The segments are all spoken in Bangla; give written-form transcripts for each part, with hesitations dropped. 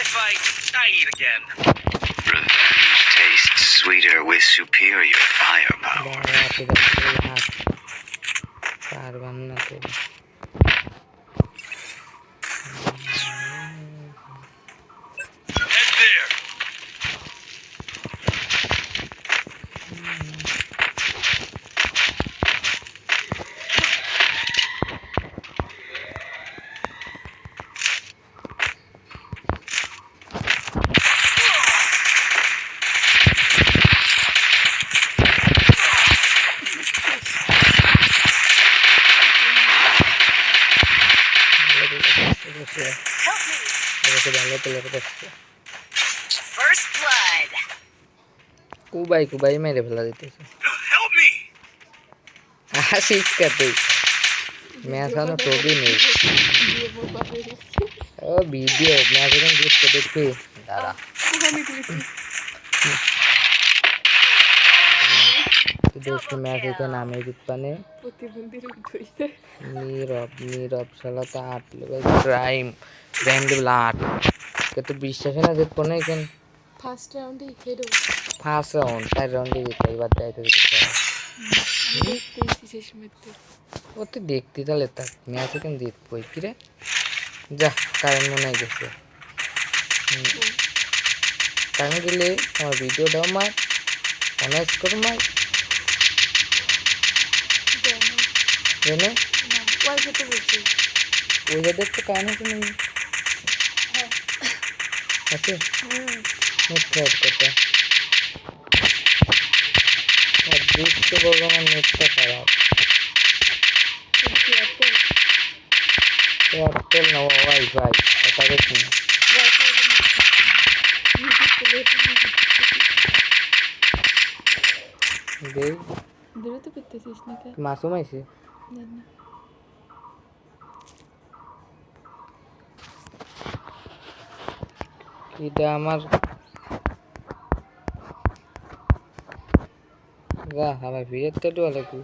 I fight, I eat again. Revenge tastes sweeter with superior firepower. পারবাম না তো Head there. ভালো প্লেয়ার করছে First blood. কুবাই কুবাই মেরে ফেলা দিতেছে Help me. আসিস কাতে ম্যাচ আনো ছবি নেই ও ভিডিও ম্যাচ এখন দেখতে দেখতে দাঁড়া दोस्त मैच इथे नामे जितपाने नीरव साला तो 8 लेवल क्राइम लेवल 8 के तो বিশ্বাস না যে কোনে কেন ফার্স্ট রাউন্ডে হেডো ফার্স্ট রাউন্ড তাই রাউন্ডে জিতে এবার যাইতে দিতে দেখতেছি শেষ মধ্যে ও তো দেখতে তাহলে তা ম্যাচ কেন জিত কই কি রে যা কারণ মনে হয় গেছে কারণ গেলে আমার ভিডিও দাও মা অনেস্ট করো মা জানো ওয়াই যেতে বলছি ওই জায়গায় তো কারণ আছে না আছে নেট ক্র্যাক করতে আর দেখতে বলবো আমার নেটটা খারাপ এয়ারটেল না ওয়াইফাই কথা দেখি না দেই দূরে তো করতেছিস না কে মাসুম আইছে জানি এটা আমার গা আমার ভিডিওতে তো লাগু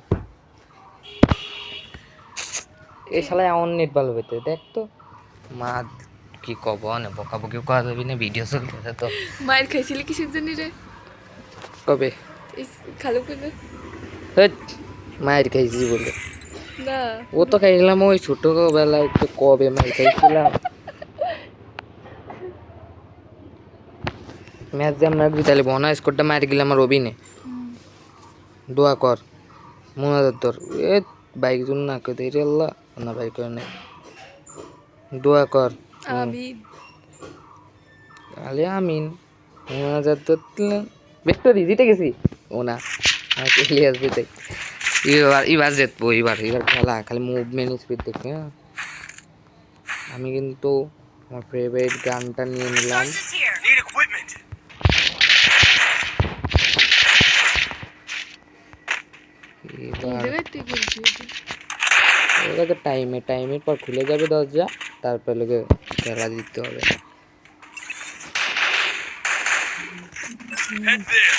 এই শালা অন নেট ভালো পেতে দেখ তো মা কি কব না বকাবকি করা যাবে না ভিডিও চলতেছে তো মায়ের খাইছিলি কিসের জন্য রে কবে খালো করে হেট মায়ের খাইছি বলে না ও তো খাইছিলাম ওই ছোটবেলায় একটু কবে মায়ের খাইছিলাম ম্যাচ যে আমরা তাহলে বনা স্কোরটা মার গেলে আমার অভিনে দোয়া কর মনে তোর এ বাইক জন্য না কে দেরি আল্লাহ না বাইক করে নেই দোয়া কর আমিন আলে আমিন মনে তোর ভিক্টোরি জিতে গেছি ও না আমাকে ইলিয়াস জিতে এবার জিতবো এবার খেলা খালি মুভমেন্ট স্পিড দেখে আমি কিন্তু আমার ফেভারিট গানটা নিয়ে নিলাম Sources here. Need equipment. এবার জায়গায় তুই বলছিস ওটা তো টাইমের পর খুলে যাবে দরজা তারপর লোকে খেলা দিতে হবে Head there.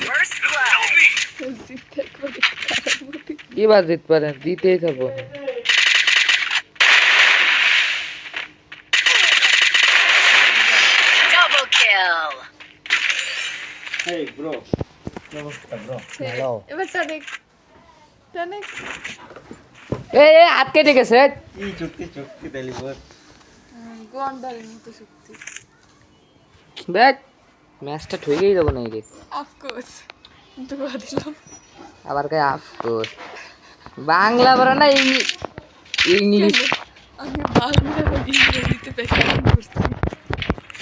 First blood. Help me. কি বাদ দিতে পারেন দিতেই থাকবো Double kill. Hey bro. Hello এবার টানেক টানেক এই হাত কেটে গেছে কি চুক্তি ডেলিভার গন্ডারের মতো শক্তি দেখ ম্যাচটা ঠকেই যাবো না রে অফকোর্স দোয়া দিলাম আবার কে আফসোস বাংলা বড় না ইংলিশ আমি বাংলা ইংরেজিতে প্র্যাকটিস করছি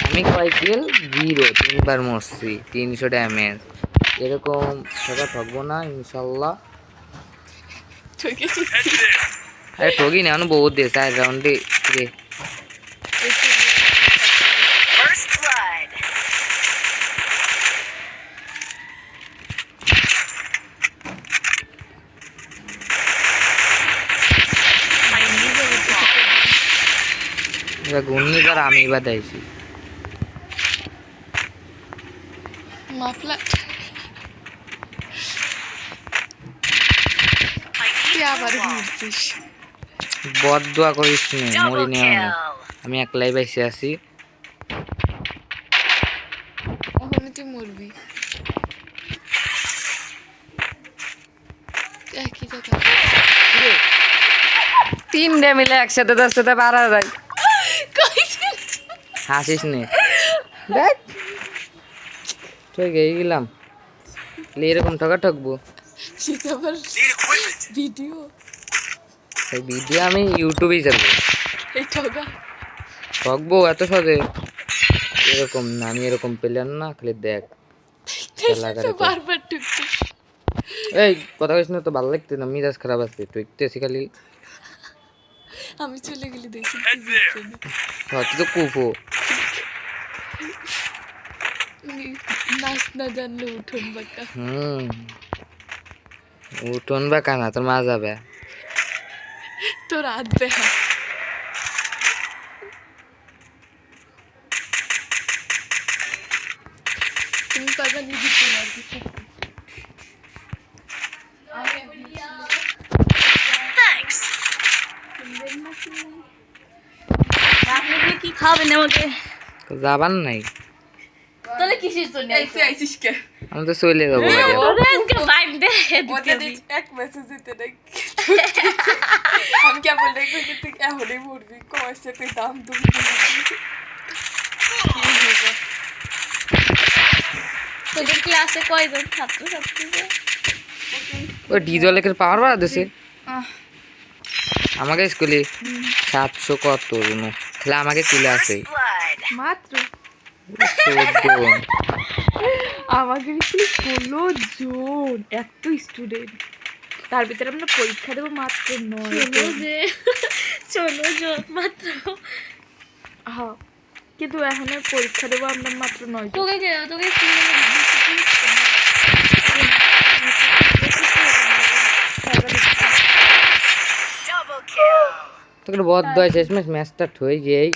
আমি কয় কিল 0 তিনবার মরছি 300 ড্যামেজ এরকম সেটা থাকবো না ইনশাল্লাহ ঠকে Head there. আরে ঠগি না বহুত দে 4 রাউন্ডে রে First blood. এবার ঘূর্ণিবার আমি এবার দেয়ছি মাফলা তুই আবার ঘুরছিস বদ দোয়া করিস নে মরি Double নে kill. আমি একলাই বাইসে আছি ওখানে তুই মরবি একই কথা তিনটে মিলে একসাথে তোর সাথে পারা যায় হাসিস নে দেখ ঠিক এই গেলাম এরকম ঠকা ঠকবো সেটা আবার Need equipment. ভিডিও এই ভিডিও আমি ইউটিউবেই ছাড়বো এই ঠগা ঠকবো এত সহজে এরকম না আমি এরকম পেলাম না খালি দেখ খেলা করে তো। বারবার ঠুকতে এই কথা কইস না তো ভালো লাগতে না মিজাজ খারাপ আছে টুকতেছি খালি আমি চলে গেলে দেখি Head there. হয়তো তো কুফো নাচ না জানলে উঠোন বাঁকা উঠোন বা কানা তোর মা যাবে তোর হাত বেহা তুমি পারবা নিজে তোমার কিছু Thanks. আপনি কি খাবেন আমাকে? তো যাবার নাই তাহলে কিসের জন্য? তুই আইছিস কে আমি তো চলে যাবো বাড়ি। আজকে ভাইব দে। ওদের এক মেসেজ দিতে নাই আমি কেমন দেখবো যে তুই এখনই মরবি কমাসে তুই দাম তুমি তোদের ক্লাসে কয়জন ছাত্র ছাত্রীরা? ওই ডিজলের পাওয়ার বাড়া দিছে আমাকে স্কুলে 700 কত জন তাহলে আমাকে তুলে আছে Blood. মাত্র 14 আমাদের স্কুলে 16 জন এত স্টুডেন্ট তার ভিতরে আমরা পরীক্ষা দেবো মাত্র 9 জন মাত্র। হ্যাঁ কিন্তু এখন আর পরীক্ষা দেবো আমরা মাত্র 9 জন তোকে double kill. তোকে বদ্ধ হয় শেষমেশ ম্যাচটা ঠই গিয়েই